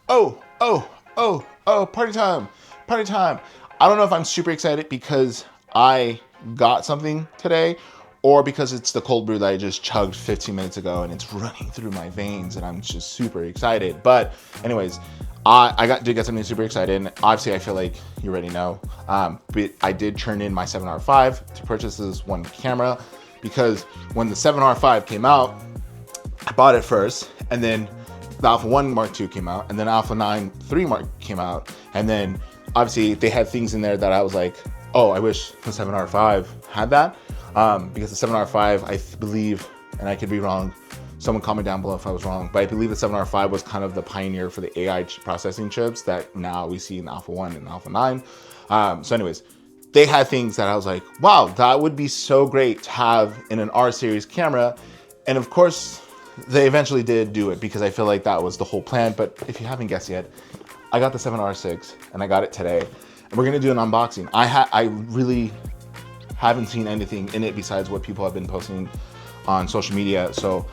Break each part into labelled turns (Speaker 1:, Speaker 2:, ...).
Speaker 1: Party time. Party time. I don't know if I'm super excited because I got something today or because it's the cold brew that I just chugged 15 minutes ago and it's running through my veins and I'm just super excited. But anyways, did get something super excited. And obviously, I feel like you already know. But I did turn in my 7R5 to purchase this one camera because when the 7R5 came out, I bought it first, and then the Alpha 1 Mark II came out, and then Alpha 9 III Mark came out, and then obviously they had things in there that I was like, oh, I wish the 7R5 had that, because the 7R5, I believe, and I could be wrong, someone comment down below if I was wrong, but I believe the 7R5 was kind of the pioneer for the AI processing chips that now we see in Alpha 1 and Alpha 9. So anyways, they had things that I was like, wow, that would be so great to have in an R series camera. And of course, they eventually did do it because I feel like that was the whole plan. But if you haven't guessed yet, I got the 7R6 and I got it today. And we're gonna do an unboxing. I really haven't seen anything in it besides what people have been posting on social media. So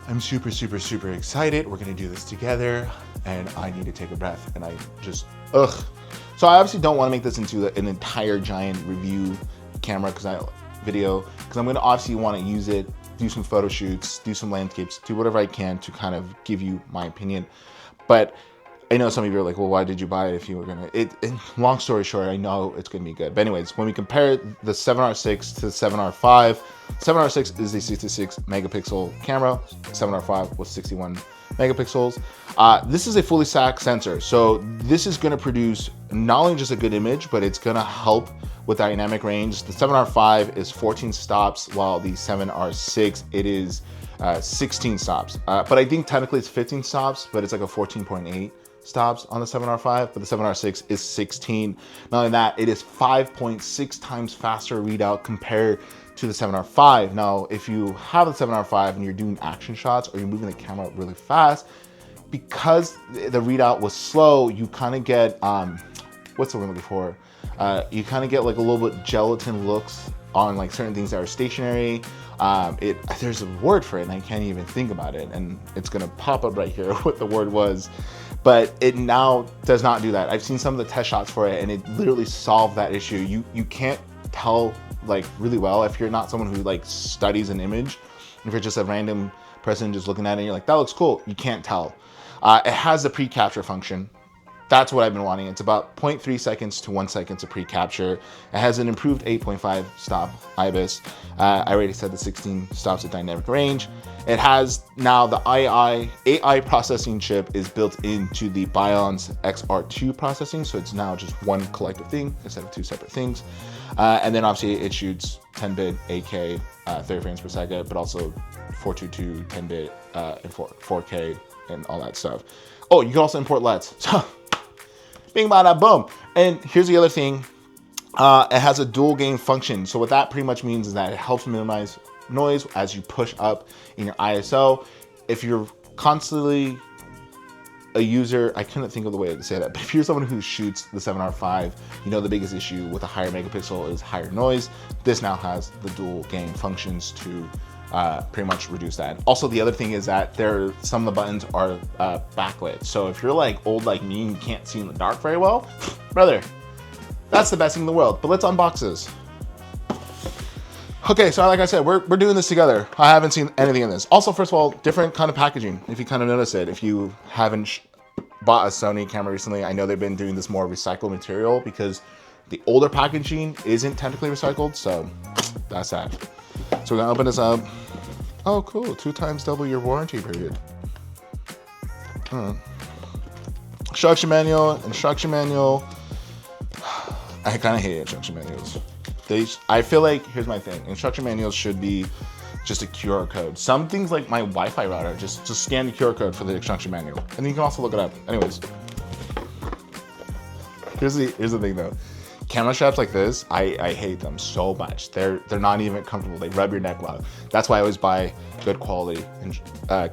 Speaker 1: I'm super, super, super excited. We're gonna do this together and I need to take a breath and I just, ugh. So I obviously don't wanna make this into an entire giant review camera video, because I'm gonna obviously wanna use it, do some photo shoots, do some landscapes, do whatever I can to kind of give you my opinion. But I know some of you are like, well, why did you buy it if you were gonna, long story short, I know it's gonna be good. But anyways, when we compare the 7R6 to the 7R5, 7R6 is a 66 megapixel camera, 7R5 was 61 megapixels. This is a fully stacked sensor. So this is gonna produce not only just a good image, but it's gonna help with dynamic range. The 7R5 is 14 stops, while the 7R6, it is 16 stops. But I think technically it's 15 stops, but it's like a 14.8 stops on the 7R5, but the 7R6 is 16. Not only that, it is 5.6 times faster readout compared to the 7R5. Now, if you have the 7R5 and you're doing action shots or you're moving the camera really fast, because the readout was slow, you kind of get, what's the word I'm looking for? You kind of get like a little bit gelatin looks on like certain things that are stationary. There's a word for it and I can't even think about it, and it's gonna pop up right here what the word was, but it now does not do that. I've seen some of the test shots for it and it literally solved that issue. You can't tell like really well if you're not someone who like studies an image. If you're just a random person just looking at it and you're like, that looks cool, you can't tell. It has the pre-capture function. That's what I've been wanting. It's about 0.3 seconds to 1 second to pre-capture. It has an improved 8.5 stop IBIS. I already said the 16 stops at dynamic range. It has now the AI processing chip is built into the Bionz XR2 processing. So it's now just one collective thing instead of two separate things. And then obviously it shoots 10-bit 8K, 30 frames per second, but also 422, 10-bit, and 4K and all that stuff. Oh, you can also import LEDs. Bing, bada, boom. And here's the other thing. It has a dual gain function. So what that pretty much means is that it helps minimize noise as you push up in your ISO. If you're constantly a user, I couldn't think of the way to say that, but if you're someone who shoots the 7R5, you know the biggest issue with a higher megapixel is higher noise. This now has the dual gain functions to pretty much reduce that. Also, the other thing is that some of the buttons are backlit. So if you're like old like me and you can't see in the dark very well, brother, that's the best thing in the world. But let's unbox this. Okay, so like I said, we're doing this together. I haven't seen anything in this. Also, first of all, different kind of packaging, if you kind of notice it. If you haven't bought a Sony camera recently, I know they've been doing this more recycled material because the older packaging isn't technically recycled, so that's that. So we're gonna open this up. Oh, cool, 2 times double your warranty period. Instruction manual. I kind of hate instruction manuals. I feel like, here's my thing. Instruction manuals should be just a QR code. Some things like my Wi-Fi router, just scan the QR code for the instruction manual. And then you can also look it up. Anyways, here's the thing though. Camera straps like this, I hate them so much. They're not even comfortable. They rub your neck well. That's why I always buy good quality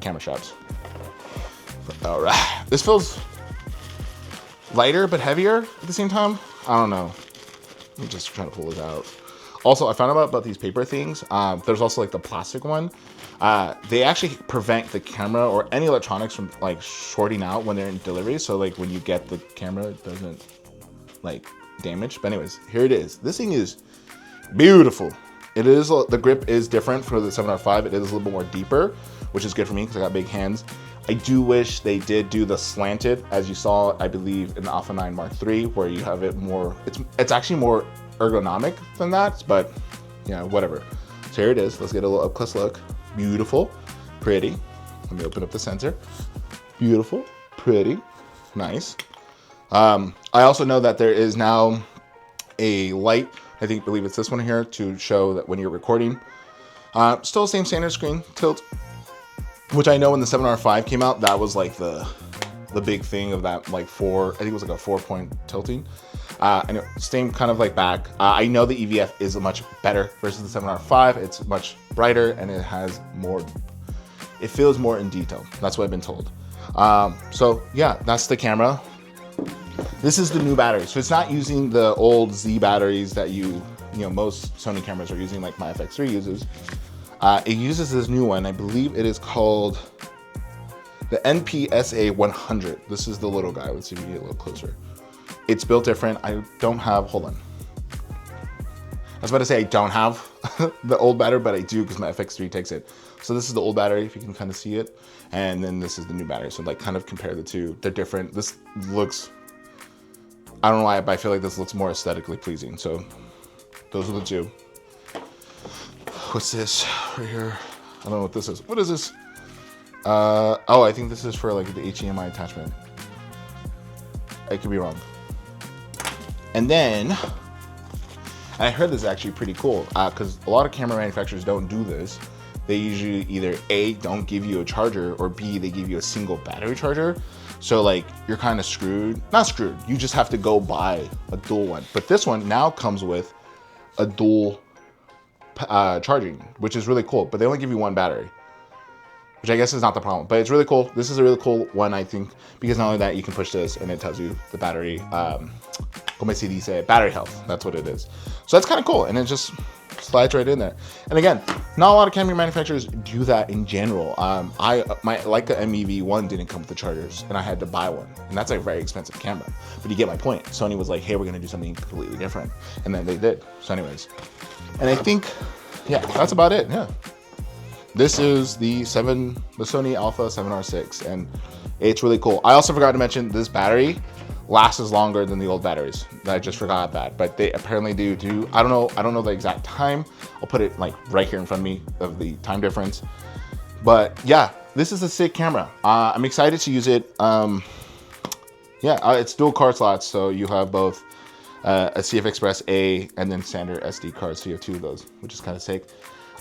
Speaker 1: camera straps. All right, this feels lighter but heavier at the same time. I don't know. Let me just try to pull it out. Also, I found out about these paper things. There's also like the plastic one. They actually prevent the camera or any electronics from like shorting out when they're in delivery. So like when you get the camera, it doesn't like damage. But anyways, here it is. This thing is beautiful. It is, the grip is different for the 7R5. It is a little bit more deeper, which is good for me because I got big hands. I do wish they did do the slanted, as you saw, I believe, in the Alpha 9 Mark III, where you have it more, it's actually more ergonomic than that, but yeah, whatever. So here it is. Let's get a little up close look. Beautiful, pretty. Let me open up the sensor. Beautiful, pretty, nice. I also know that there is now a light, believe it's this one here, to show that when you're recording. Still the same standard screen tilt, which I know when the 7R5 came out, that was like the big thing of that, like I think it was like a 4-point tilting. And same kind of like back. I know the EVF is much better versus the 7R5. It's much brighter and it has more, it feels more in detail. That's what I've been told. So yeah, that's the camera. This is the new battery. So it's not using the old Z batteries that most Sony cameras are using, like my FX3 uses. It uses this new one. I believe it is called the NPSA 100. This is the little guy. Let's see if we get a little closer. It's built different. I don't have, hold on. I was about to say I don't have the old battery, but I do because my FX3 takes it. So this is the old battery, if you can kind of see it. And then this is the new battery. So like kind of compare the two. They're different. This looks, I don't know why, but I feel like this looks more aesthetically pleasing. So those are the two. What's this right here? I don't know what this is. What is this? Oh, I think this is for like the HDMI attachment. I could be wrong. And then, I heard this is actually pretty cool because a lot of camera manufacturers don't do this. They usually either A, don't give you a charger, or B, they give you a single battery charger. So like you're kind of screwed. Not screwed. You just have to go buy a dual one. But this one now comes with a dual charging, which is really cool, but they only give you one battery, which I guess is not the problem, but it's really cool. This is a really cool one, I think, because not only that, you can push this and it tells you the battery, como se dice, battery health. That's what it is. So that's kind of cool, and it just slides right in there. And again, not a lot of camera manufacturers do that in general. My Leica MEV1 didn't come with the chargers, and I had to buy one, and that's a very expensive camera. But you get my point. Sony was like, hey, we're gonna do something completely different, and then they did. So anyways, and I think, yeah, that's about it. Yeah, this is the Sony Alpha 7R6, and it's really cool. I also forgot to mention this battery lasts longer than the old batteries. I just forgot that, but they apparently do. I don't know the exact time. I'll put it like right here in front of me of the time difference. But yeah, this is a sick camera. I'm excited to use it. It's dual card slots, so you have both a CF Express A and then standard SD cards, so you have two of those, which is kind of sick.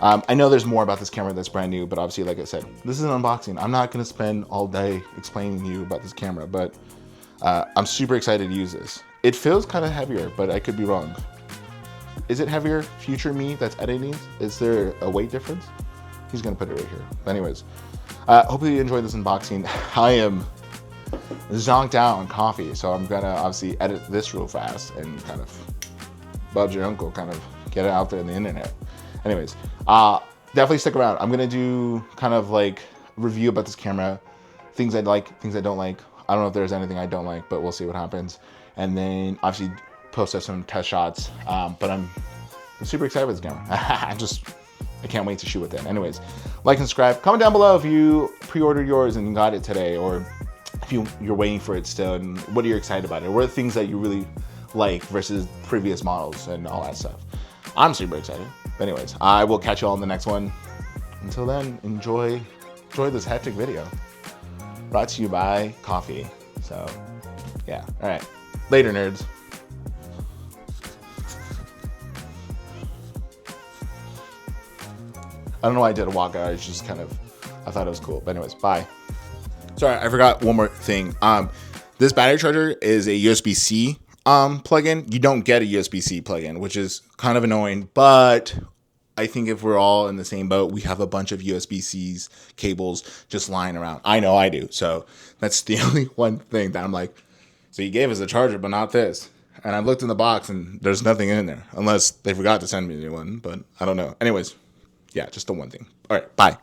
Speaker 1: I know there's more about this camera that's brand new, but obviously, like I said, this is an unboxing. I'm not gonna spend all day explaining to you about this camera, but I'm super excited to use this. It feels kind of heavier, but I could be wrong. Is it heavier? Future me that's editing, is there a weight difference? He's gonna put it right here. But anyways, hopefully you enjoyed this unboxing. I am zonked out on coffee, so I'm gonna obviously edit this real fast and kind of budge your uncle, kind of get it out there in the internet. Anyways, definitely stick around. I'm gonna do kind of like review about this camera, things I like, things I don't like. I don't know if there's anything I don't like, but we'll see what happens. And then obviously post up some test shots. But I'm super excited with this camera. I can't wait to shoot with it. Anyways, like and subscribe. Comment down below if you pre-ordered yours and got it today, or if you're waiting for it still, and what are you excited about it? What are the things that you really like versus previous models and all that stuff? I'm super excited. But anyways, I will catch you all in the next one. Until then, enjoy this hectic video. Brought to you by coffee. So, yeah. All right. Later, nerds. I don't know why I did a walkout. It's just kind of, I thought it was cool. But anyways, bye. Sorry, I forgot one more thing. This battery charger is a USB-C plug-in. You don't get a USB-C plug-in, which is kind of annoying, but I think if we're all in the same boat, we have a bunch of USB-C's cables just lying around. I know I do. So that's the only one thing that I'm like, so you gave us a charger, but not this. And I've looked in the box and there's nothing in there unless they forgot to send me a new one, but I don't know. Anyways, yeah, just the one thing. All right, bye.